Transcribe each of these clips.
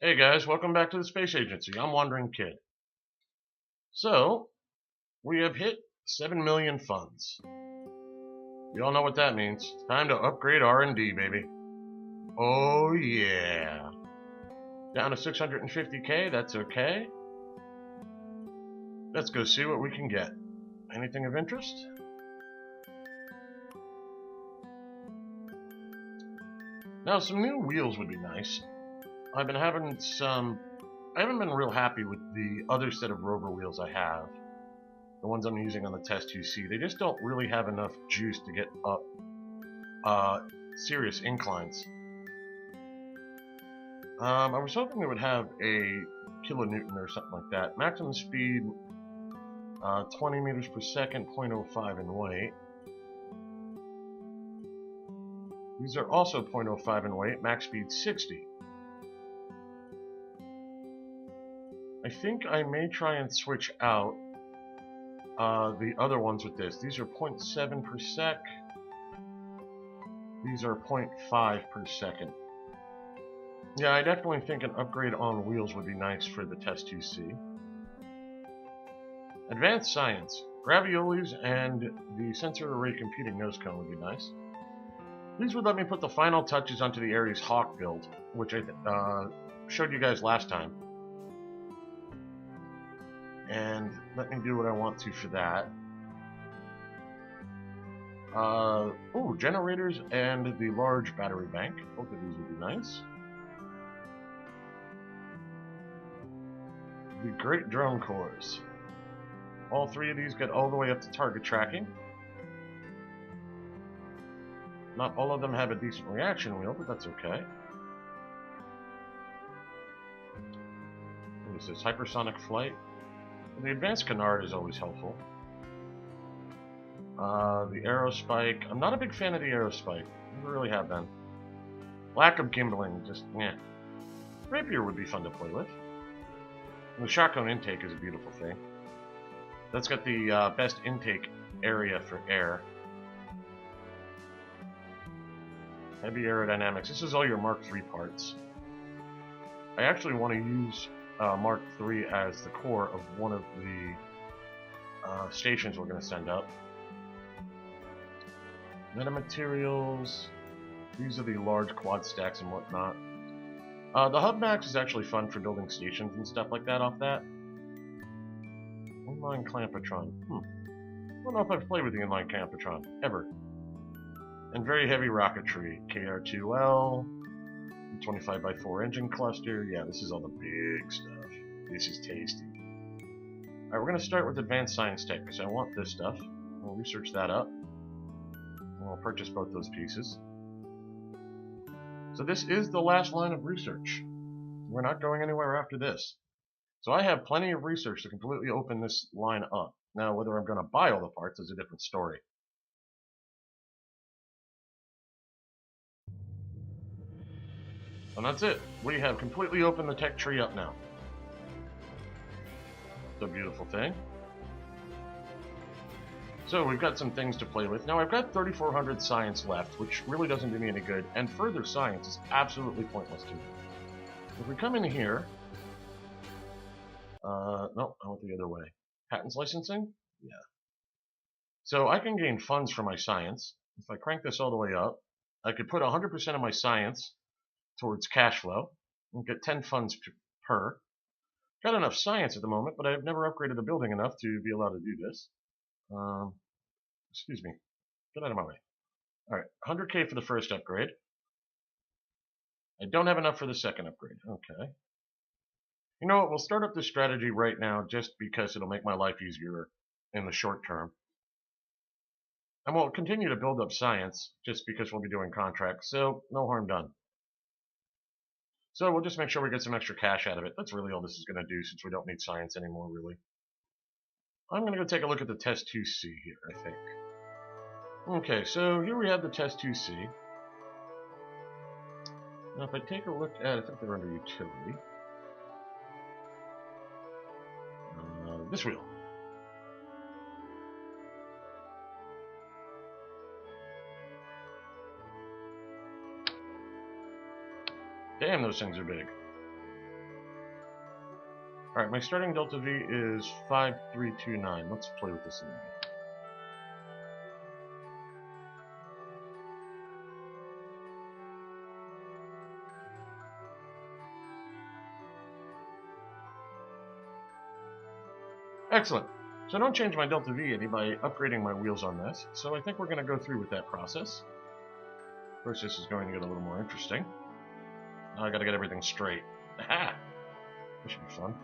Hey guys, welcome back to the Space Agency. I'm Wandering Kid. So, we have hit 7 million funds. You all know what that means. It's time to upgrade R&D, baby. Oh yeah. Down to 650k, that's okay. Let's go see what we can get. Anything of interest? Now, some new wheels would be nice. I've been having some... I haven't been real happy with the other set of rover wheels I have. The ones I'm using on the Test 2C. They just don't really have enough juice to get up serious inclines. I was hoping they would have a kilonewton or something like that. Maximum speed, 20 meters per second, 0.05 in weight. These are also 0.05 in weight, max speed 60. I think I may try and switch out the other ones with this. These are 0.7 per sec. These are 0.5 per second. Yeah, I definitely think an upgrade on wheels would be nice for the Test 2C. Advanced Science. Graviolis and the sensor array computing nose cone would be nice. These would let me put the final touches onto the Ares Hawk build, which I showed you guys last time. And let me do what I want to for that. Generators and the large battery bank. Both of these would be nice. The Great Drone Cores. All three of these get all the way up to target tracking. Not all of them have a decent reaction wheel, but that's okay. What is this? Hypersonic flight. The advanced canard is always helpful. The aerospike. I'm not a big fan of the aerospike. Never really have been. Lack of gimbling, just meh. Rapier would be fun to play with. And the shotgun intake is a beautiful thing. That's got the best intake area for air. Heavy aerodynamics. This is all your Mark III parts. I actually want to use Mark III as the core of one of the stations we're going to send up. Metamaterials. These are the large quad stacks and whatnot. The Hub Max is actually fun for building stations and stuff like that off that. Inline Clampotron. I don't know if I've played with the Inline Clampotron, ever. And very heavy rocketry. KR2L, 25x4 engine cluster. Yeah, this is all the big stuff. This is tasty. Alright, we're going to start with Advanced Science Tech, because I want this stuff. We'll research that up. And we'll purchase both those pieces. So this is the last line of research. We're not going anywhere after this. So I have plenty of research to completely open this line up. Now, whether I'm going to buy all the parts is a different story. And that's it. We have completely opened the tech tree up now. It's a beautiful thing. So we've got some things to play with. Now I've got 3,400 science left, which really doesn't do me any good, and further science is absolutely pointless to me. If we come in here... no, I went the other way. Patents licensing? Yeah. So I can gain funds for my science. If I crank this all the way up, I could put 100% of my science towards cash flow and get 10 funds per. Got enough science at the moment, but I've never upgraded the building enough to be allowed to do this. Excuse me. Get out of my way. Alright, 100k for the first upgrade. I don't have enough for the second upgrade. Okay. You know what, we'll start up this strategy right now just because it'll make my life easier in the short term. And we'll continue to build up science just because we'll be doing contracts, so no harm done. So we'll just make sure we get some extra cash out of it. That's really all this is going to do since we don't need science anymore, really. I'm going to go take a look at the Test 2C here, I think. Okay, so here we have the Test 2C. Now if I take a look at, I think they're under utility. This wheel. Damn, those things are big. Alright, my starting delta V is 5329. Let's play with this a minute. Excellent. So I don't change my delta V any by upgrading my wheels on this, so I think we're going to go through with that process. Of course, this is going to get a little more interesting. Now I got to get everything straight. Aha! This should be fun.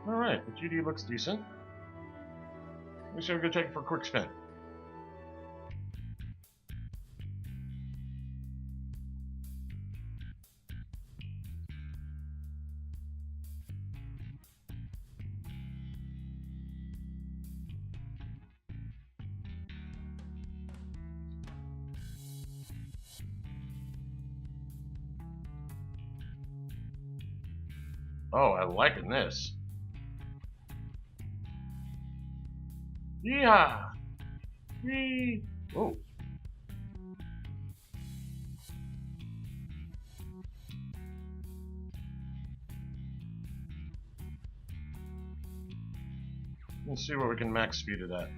Alright, the GD looks decent. We're going to take it for a quick spin. Oh, I'm liking this. Yeah. Whee. Oh. Let's see what we can max speed it at.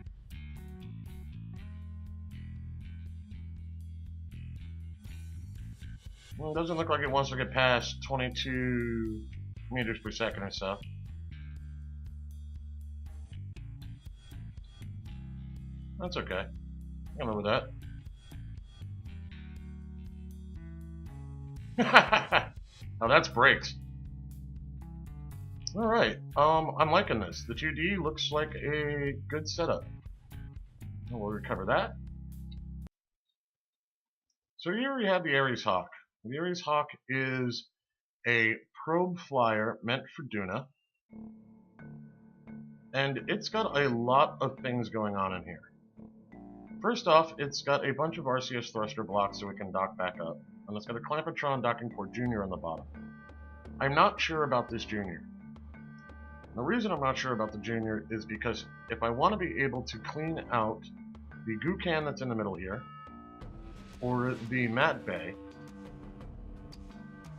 Well, it doesn't look like it wants to get past 22 meters per second or so. That's okay. I can live with that. Now that's brakes. Alright, I'm liking this. The 2D looks like a good setup. And we'll recover that. So here we have the Ares Hawk. The Ares Hawk is a probe flyer meant for Duna. And it's got a lot of things going on in here. First off, it's got a bunch of RCS thruster blocks so we can dock back up. And it's got a Clampetron docking port Junior on the bottom. I'm not sure about this Junior. The reason I'm not sure about the Junior is because if I want to be able to clean out the goo can that's in the middle here, or the mat bay,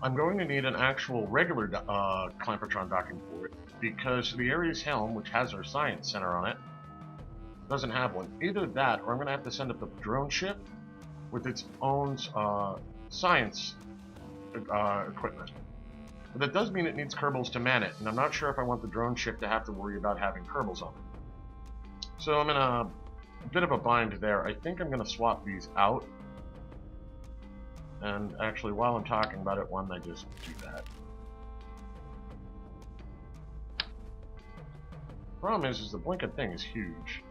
I'm going to need an actual regular Clampetron docking port, because the Ares helm, which has our science center on it, doesn't have one. Either that, or I'm going to have to send up the drone ship with its own science equipment. But that does mean it needs Kerbals to man it, and I'm not sure if I want the drone ship to have to worry about having Kerbals on it. So I'm in a bit of a bind there. I think I'm going to swap these out. And actually, while I'm talking about it, why don't I just do that? Problem is the blinking thing is huge.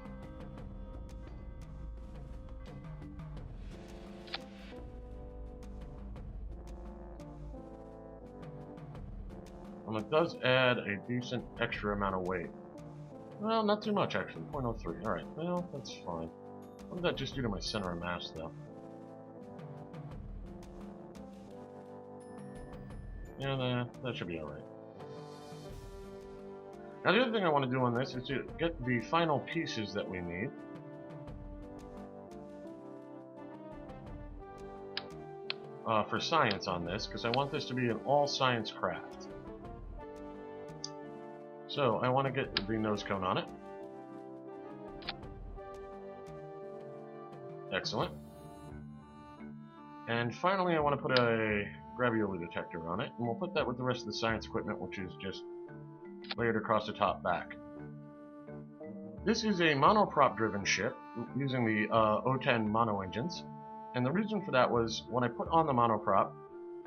And it does add a decent extra amount of weight. Well, not too much actually, 0.03. Alright, well, that's fine. What did that just do to my center of mass though? Yeah, that should be alright. Now the other thing I want to do on this is to get the final pieces that we need. For science on this, because I want this to be an all-science craft. So, I want to get the nose cone on it. Excellent. And finally, I want to put a graviola detector on it, and we'll put that with the rest of the science equipment, which is just layered across the top back. This is a monoprop-driven ship, using the O10 mono engines, and the reason for that was, when I put on the monoprop,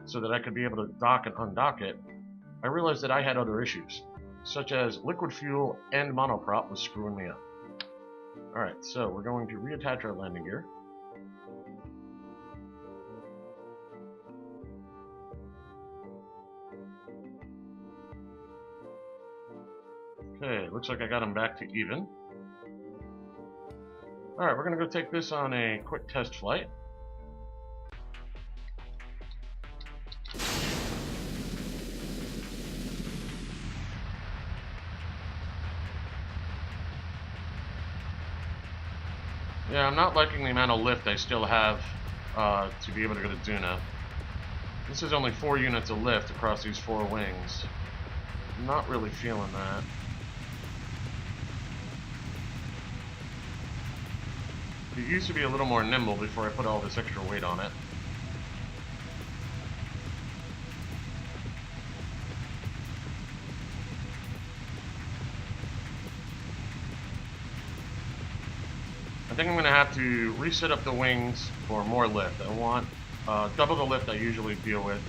so that I could be able to dock and undock it, I realized that I had other issues, such as liquid fuel and monoprop was screwing me up. Alright, so we're going to reattach our landing gear. Okay, looks like I got him back to even. Alright, we're going to go take this on a quick test flight. Yeah, I'm not liking the amount of lift I still have to be able to go to Duna. This is only 4 units of lift across these 4 wings. I'm not really feeling that. It used to be a little more nimble before I put all this extra weight on it. I think I'm going to have to reset up the wings for more lift. I want double the lift I usually deal with.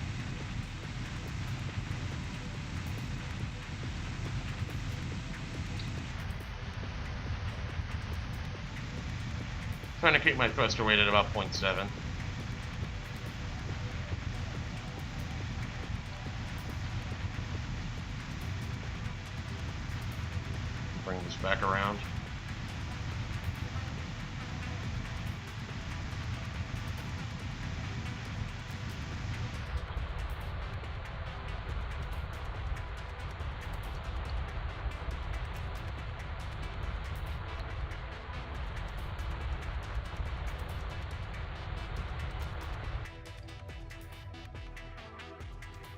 Trying to keep my thruster weight at about 0.7. Bring this back around.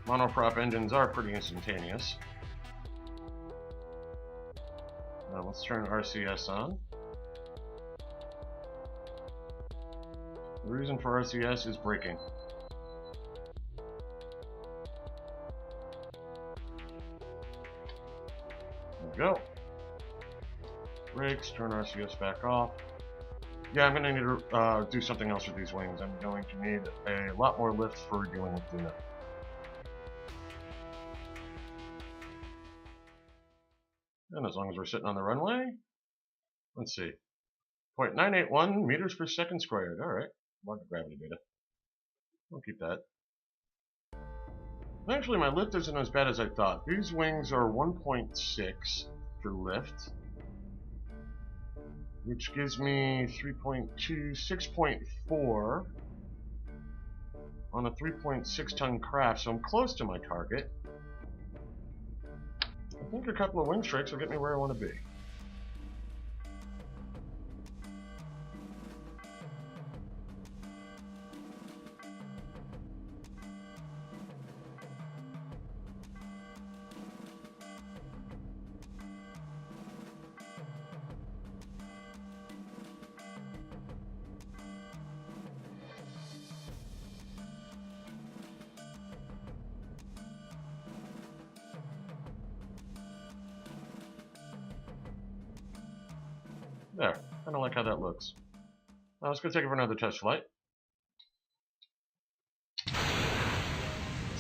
Monoprop engines are pretty instantaneous. Now let's turn RCS on. The reason for RCS is braking. There we go. Brakes, turn RCS back off. Yeah, I'm going to need to do something else with these wings. I'm going to need a lot more lift for dealing with Duna. And as long as we're sitting on the runway, let's see, 0.981 meters per second squared. All right, lots of gravity data. We'll keep that. Actually, my lift isn't as bad as I thought. These wings are 1.6 for lift, which gives me 3.2, 6.4 on a 3.6 ton craft, so I'm close to my target. I think a couple of wind strikes will get me where I want to be. There, kind of like how that looks. Now let's go take it for another test flight.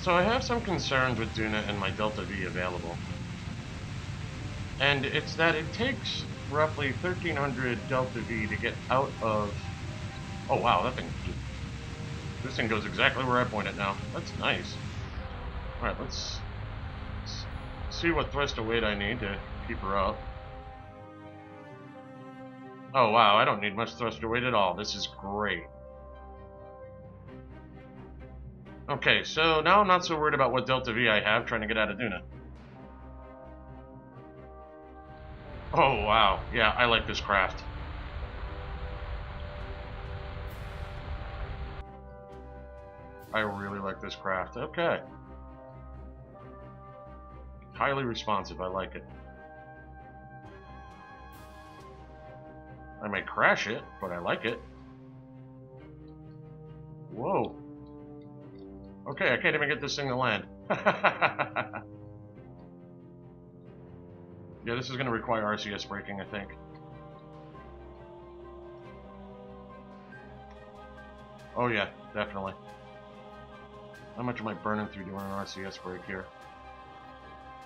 So I have some concerns with Duna and my Delta V available. And it's that it takes roughly 1300 Delta V to get out of... Oh wow, this thing goes exactly where I point it now. That's nice. Alright, let's see what thrust to weight I need to keep her up. Oh wow, I don't need much thruster weight at all. This is great. Okay, so now I'm not so worried about what Delta V I have trying to get out of Duna. Oh wow, yeah, I like this craft. I really like this craft. Okay. Highly responsive, I like it. I may crash it, but I like it. Whoa. Okay, I can't even get this thing to land. Yeah, this is going to require RCS braking, I think. Oh yeah, definitely. How much am I burning through doing an RCS brake here?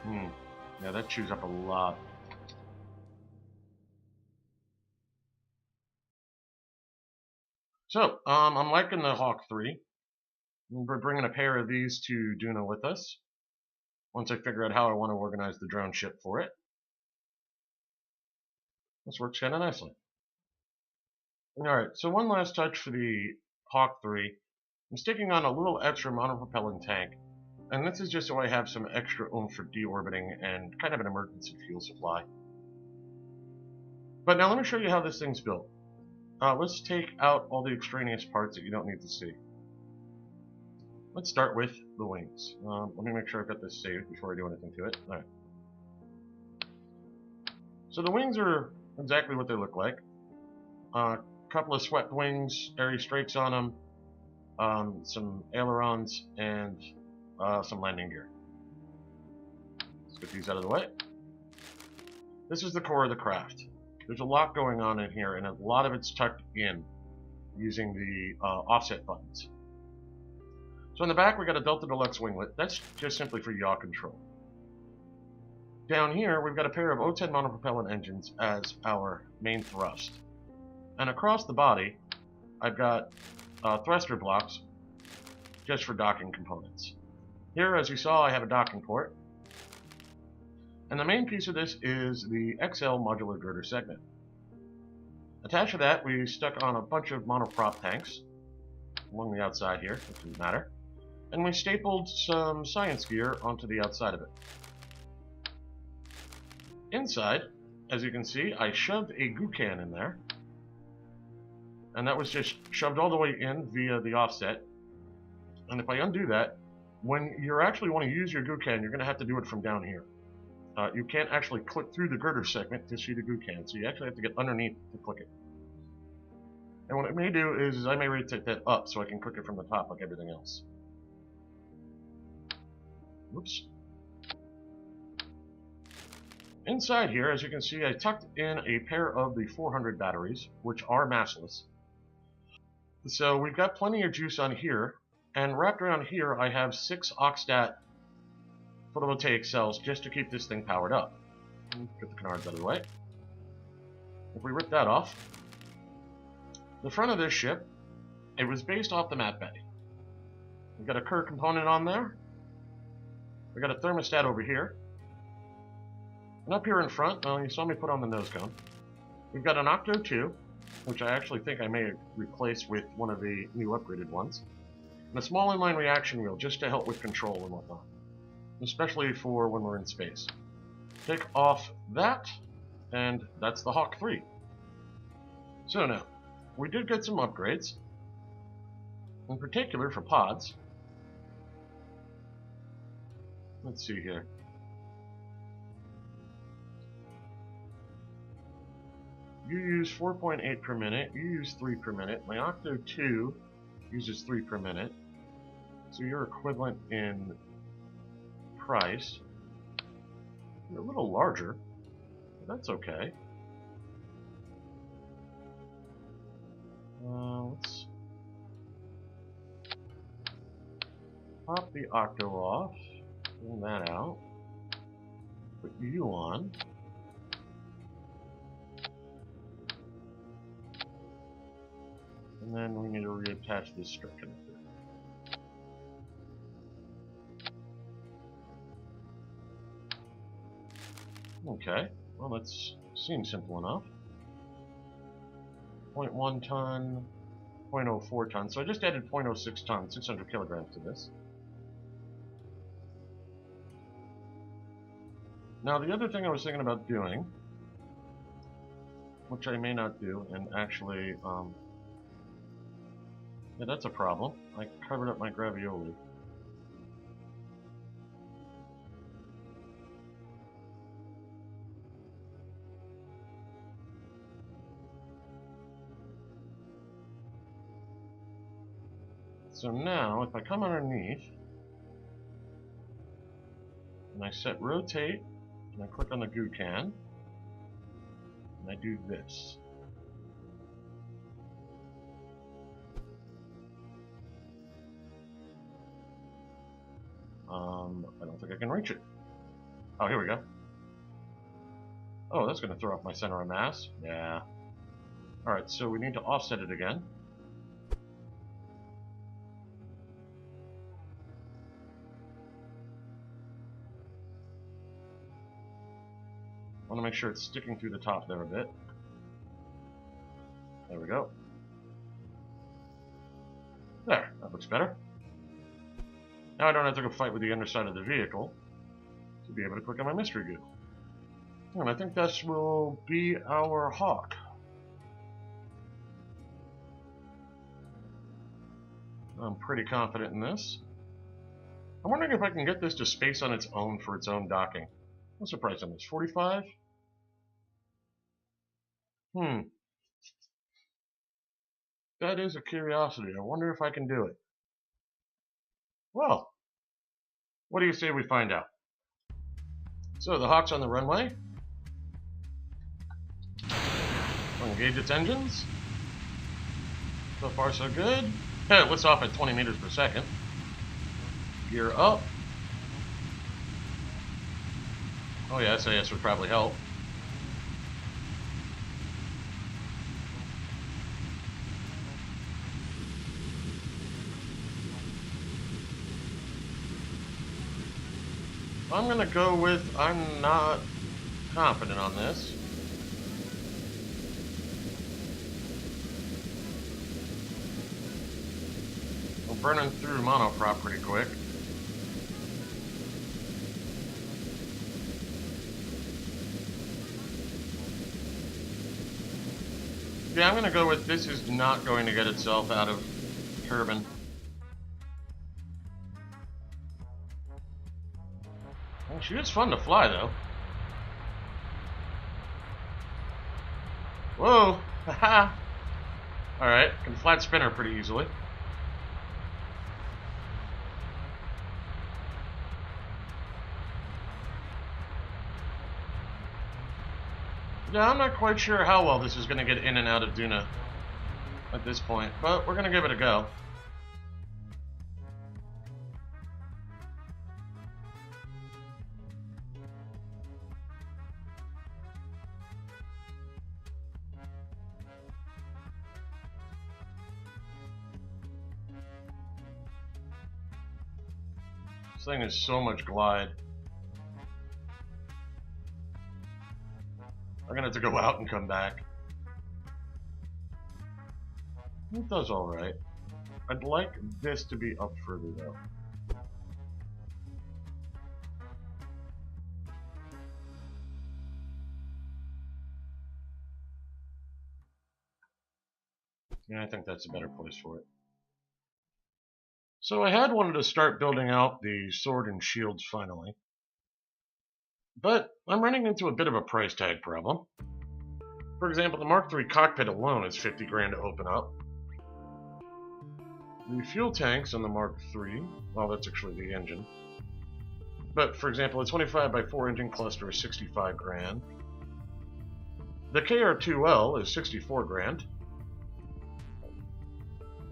Yeah, that chews up a lot. So, I'm liking the Hawk 3. We're bringing a pair of these to Duna with us. Once I figure out how I want to organize the drone ship for it. This works kind of nicely. Alright, so one last touch for the Hawk 3. I'm sticking on a little extra monopropellant tank, and this is just so I have some extra oomph for deorbiting and kind of an emergency fuel supply. But now let me show you how this thing's built. Let's take out all the extraneous parts that you don't need to see. Let's start with the wings. Let me make sure I've got this saved before I do anything to it. Alright. So the wings are exactly what they look like. Couple of swept wings, airy strakes on them, some ailerons, and some landing gear. Let's get these out of the way. This is the core of the craft. There's a lot going on in here, and a lot of it's tucked in using the offset buttons. So in the back, we got a Delta Deluxe winglet. That's just simply for yaw control. Down here, we've got a pair of O10 monopropellant engines as our main thrust. And across the body, I've got thruster blocks just for docking components. Here, as you saw, I have a docking port. And the main piece of this is the XL modular girder segment. Attached to that, we stuck on a bunch of monoprop tanks along the outside here, it doesn't matter. And we stapled some science gear onto the outside of it. Inside, as you can see, I shoved a goo can in there. And that was just shoved all the way in via the offset. And if I undo that, when you actually want to use your goo can, you're going to have to do it from down here. You can't actually click through the girder segment to see the goo can, so you actually have to get underneath to click it. And what it may do is I may rotate that up so I can click it from the top like everything else. Whoops. Inside here, as you can see, I tucked in a pair of the 400 batteries, which are massless. So we've got plenty of juice on here, and wrapped around here I have 6 Oxstat photovoltaic cells just to keep this thing powered up. Get the canards out of the way. If we rip that off, the front of this ship, it was based off the mat bay. We've got a Kerr component on there. We've got a thermostat over here. And up here in front, well, you saw me put on the nose cone. We've got an Octo 2, which I actually think I may replace with one of the new upgraded ones. And a small inline reaction wheel just to help with control and whatnot. Especially for when we're in space. Take off that, and that's the Hawk 3. So now, we did get some upgrades. In particular for pods. Let's see here. You use 4.8 per minute, you use 3 per minute. My Octo 2 uses 3 per minute. So you're equivalent in price. You're a little larger, but that's okay. Let's pop the Octo off, pull that out, put you on. And then we need to reattach this strip connector. Okay, well that seems simple enough. 0.1 ton, 0.04 ton. So I just added 0.06 ton, 600 kilograms to this. Now the other thing I was thinking about doing, which I may not do, and actually, yeah, that's a problem. I covered up my gravioli. So now, if I come underneath, and I set rotate, and I click on the goo can, and I do this. I don't think I can reach it. Oh, here we go. Oh, that's going to throw off my center of mass. Yeah. Alright, so we need to offset it again. I want to make sure it's sticking through the top there a bit. There we go. looks better. Now I don't have to go fight with the underside of the vehicle to be able to click on my mystery goo. And I think this will be our Hawk. I'm pretty confident in this. I'm wondering if I can get this to space on its own for its own docking. What's the price on this? 45? That is a curiosity. I wonder if I can do it. Well, what do you say we find out? So the Hawk's on the runway. We'll engage its engines. So far so good. It lifts off at 20 meters per second. Gear up. Oh yeah, SAS would probably help. I'm gonna go with, I'm not confident on this. We're burning through monoprop pretty quick. Yeah, I'm gonna go with this is not going to get itself out of turbine. Well, she is fun to fly, though. Whoa! Haha! Alright, can flat spin her pretty easily. Yeah, I'm not quite sure how well this is going to get in and out of Duna at this point, but we're going to give it a go. This thing is so much glide. I'm gonna have to go out and come back. It does alright. I'd like this to be up further though. Yeah, I think that's a better place for it. So I had wanted to start building out the sword and shields finally. But I'm running into a bit of a price tag problem. For example, the Mark III cockpit alone is 50 grand to open up. The fuel tanks on the Mark III, well, that's actually the engine. But for example, a 25x4 engine cluster is 65 grand. The KR2L is 64 grand.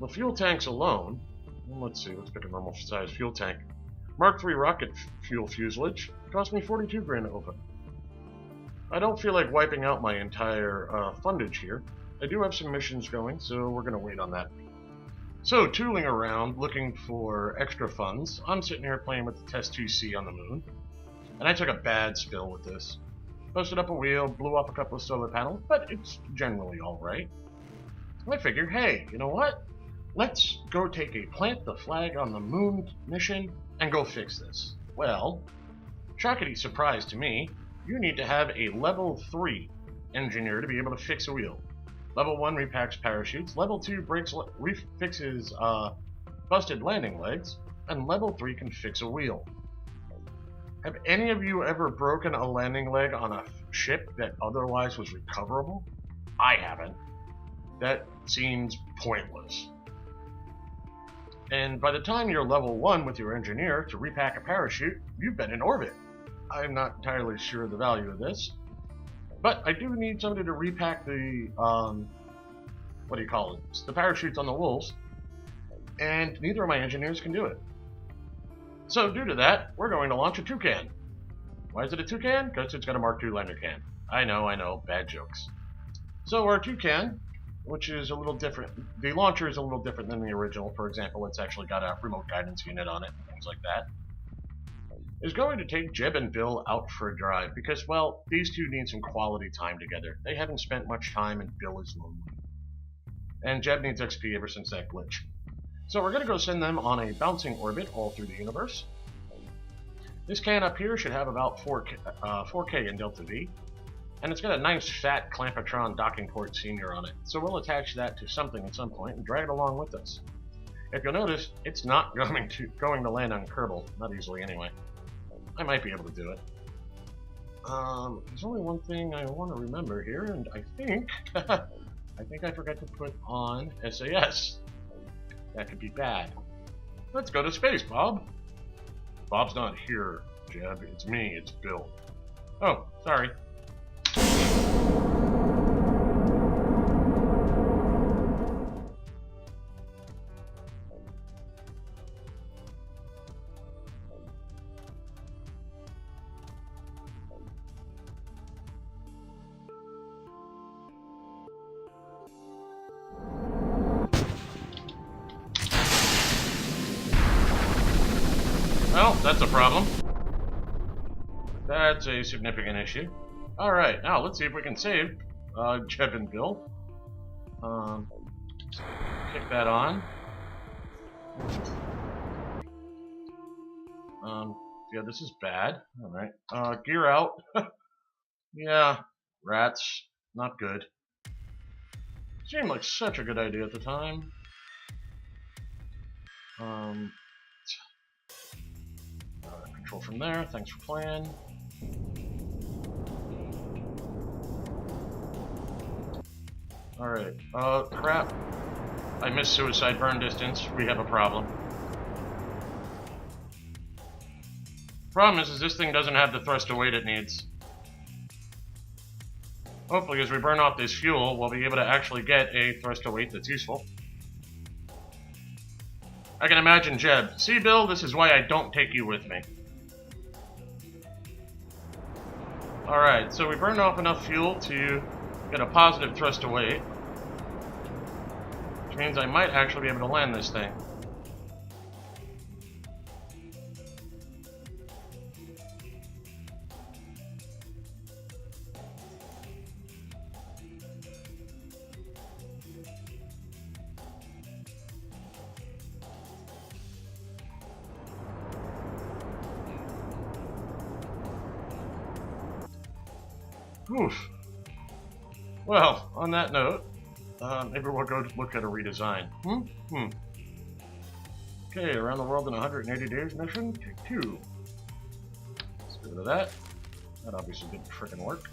The fuel tanks alone, let's see, let's pick a normal size fuel tank. Mark III rocket fuel fuselage cost me 42 grand to open. I don't feel like wiping out my entire fundage here. I do have some missions going, so we're going to wait on that. So, tooling around, looking for extra funds. I'm sitting here playing with the Test 2C on the moon. And I took a bad spill with this. Posted up a wheel, blew up a couple of solar panels, but it's generally alright. I figured, hey, you know what? Let's go take a plant the flag on the moon mission and go fix this. Well, shockity surprise to me, you need to have a level 3 engineer to be able to fix a wheel. Level 1 repacks parachutes, level 2 fixes busted landing legs, and level 3 can fix a wheel. Have any of you ever broken a landing leg on a ship that otherwise was recoverable? I haven't. That seems pointless. And by the time you're level 1 with your engineer to repack a parachute, you've been in orbit. I'm not entirely sure of the value of this, but I do need somebody to repack the, what do you call it? It's the parachutes on the Wolves, and neither of my engineers can do it. So due to that, we're going to launch a Toucan. Why is it a Toucan? Because it's got a Mark II lander can. I know, bad jokes. So our Toucan, which is a little different, the launcher is a little different than the original. For example, it's actually got a remote guidance unit on it, and things like that. Is going to take Jeb and Bill out for a drive because, well, these two need some quality time together. They haven't spent much time and Bill is lonely. And Jeb needs XP ever since that glitch. So we're going to go send them on a bouncing orbit all through the universe. This can up here should have about 4K in delta V, and it's got a nice fat Clampatron docking port senior on it. So we'll attach that to something at some point and drag it along with us. If you'll notice, it's not going to land on Kerbal, not easily anyway. I might be able to do it. There's only one thing I want to remember here, and I think I forgot to put on SAS. That could be bad. Let's go to space, Bob. Bob's not here, Jeb. It's me. It's Bill. Oh, sorry. Well, that's a problem. That's a significant issue. Alright, now let's see if we can save Jeb and Bill. Kick that on. Yeah, this is bad. Alright. Gear out. Yeah, rats. Not good. Seemed like such a good idea at the time. Control from there. Thanks for playing. Alright. Crap. I missed suicide burn distance. We have a problem. Problem is this thing doesn't have the thrust to weight it needs. Hopefully, as we burn off this fuel, we'll be able to actually get a thrust to weight that's useful. I can imagine Jeb. See, Bill, this is why I don't take you with me. Alright, so we burned off enough fuel to get a positive thrust to weight, which means I might actually be able to land this thing. Oof. Well, on that note, maybe we'll go look at a redesign. Okay, around the world in 180 days mission, take 2. Let's get rid of that. That obviously didn't frickin' work.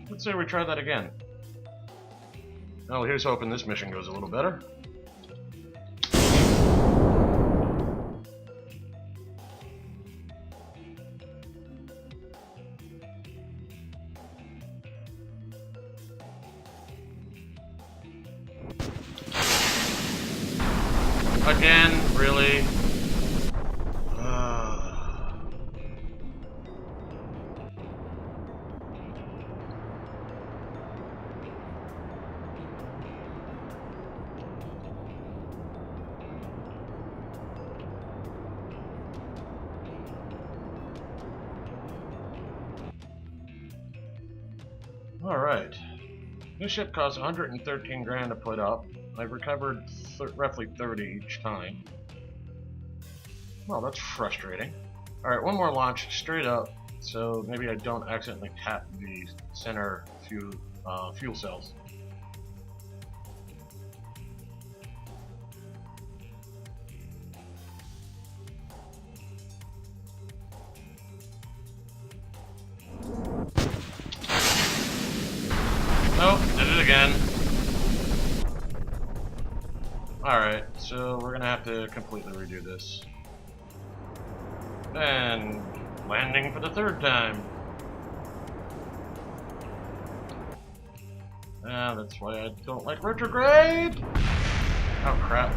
Let's say we try that again. Well, here's hoping this mission goes a little better. Again, really? Alright. This ship costs 113 grand to put up. I've recovered roughly 30 each time. Well, that's frustrating. Alright, one more launch straight up, so maybe I don't accidentally tap the center fuel cells. Nope, did it again. Alright, so we're gonna have to completely redo this. And landing for the 3rd time. Ah, that's why I don't like retrograde! Oh crap.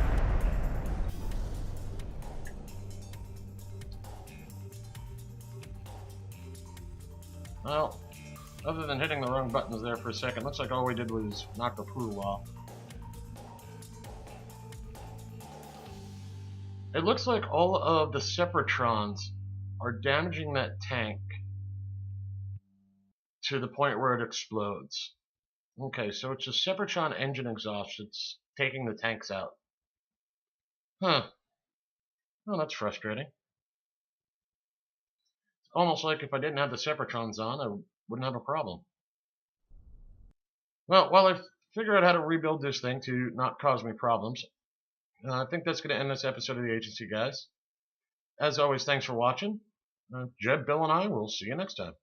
Well, other than hitting the wrong buttons there for a second, looks like all we did was knock the pool off. It looks like all of the Separatrons are damaging that tank to the point where it explodes. Okay, so it's a Sepratron engine exhaust. It's taking the tanks out. Huh. Well, that's frustrating. It's almost like if I didn't have the Sepratrons on, I wouldn't have a problem. Well, while I figure out how to rebuild this thing to not cause me problems, I think that's going to end this episode of the agency, guys. As always, thanks for watching. Jeb, Bill, and I will see you next time.